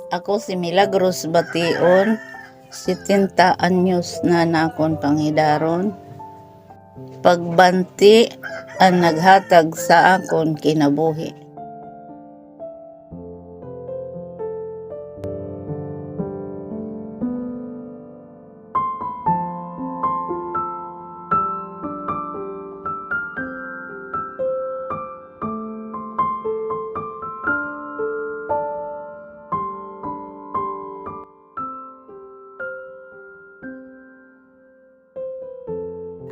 Ako si Milagros Bation, 70 anyos na nakon panghidaron. Pagbanti ang naghatag sa akon kinabuhi.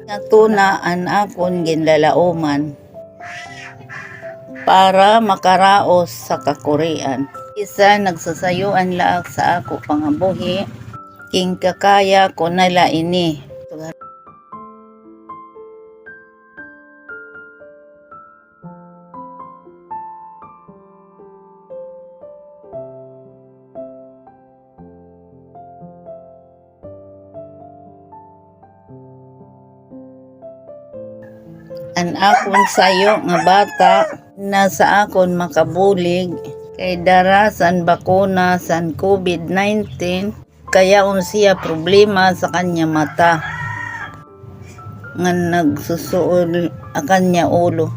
Natuna ang akon ginlalauman para makaraos sa kakurian. Isa nagsasayuan laak sa ako pangabuhi, king kakaya ko nala ini. Ang akon sayo nga bata na sa akon makabulig kay darasan bakuna san COVID-19 kaya siya problema sa kanya mata nga nagsusuol a kanya ulo.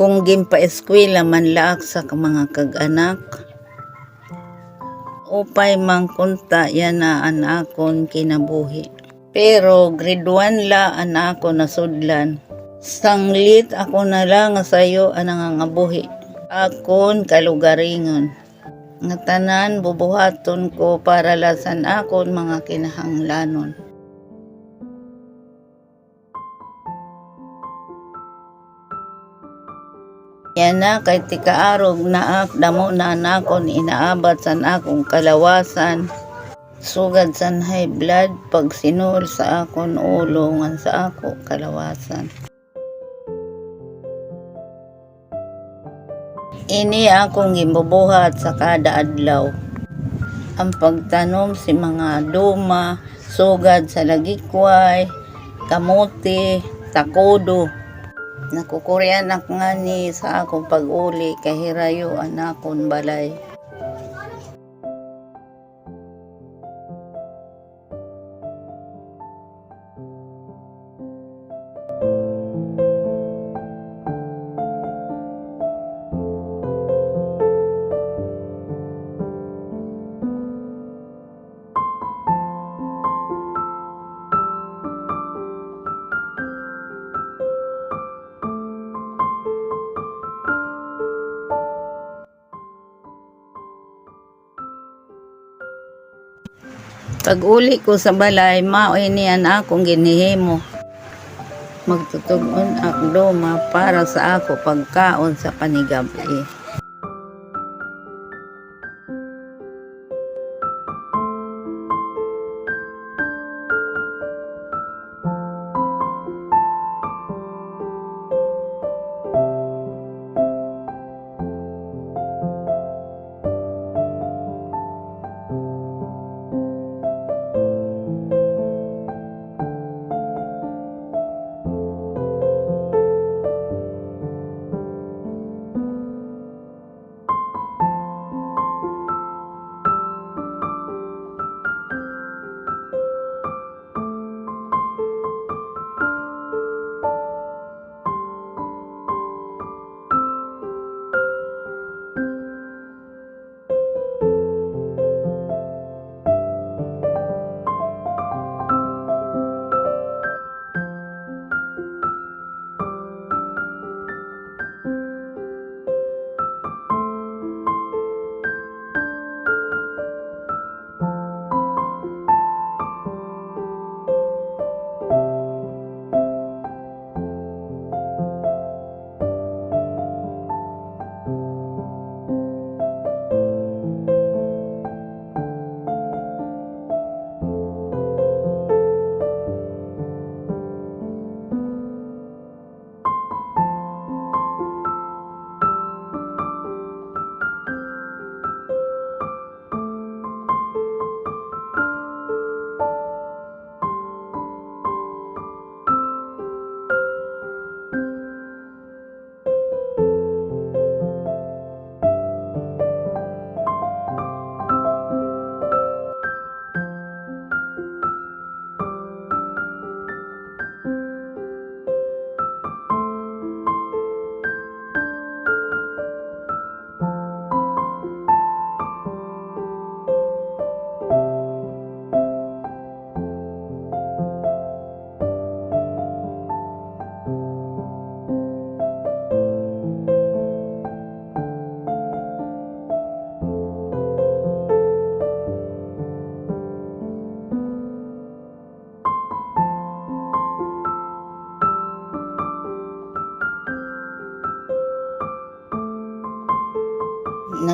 Kung ginpa-eskwela man laak sa mga kag-anak, upay mangkunta yan na an akon kinabuhi. Pero grade 1 la an ako nasudlan. Sanglit ako na lang sayo ang nangangabuhi. Akon kalugaringon. Nga tanan bubuhaton ko para lasan akon mga kinahanglanon. Yan na kay tikaarog na damo na nakon inaabat san akong kalawasan. Sugad san high blood pag sinuol sa akon ulo ngan sa ako kalawasan. Ini akong gimbubuhat sa kada adlaw. Ang pagtanom si mga duma, sugad sa lagikway, kamote, takodo. Nakukuryan ak nga ni sa akong pag-uli kahirayo anakon balay. Pag-uli ko sa balay, maoy niyan akong ginihimo. Magtutugon ak doma para sa ako pagkaon sa panigabi.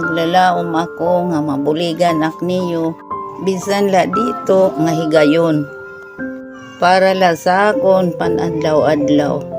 naglalaom ako nga mabuligan ak niyo bisan la dito nga higayon para la sa akon panadlaw-adlaw.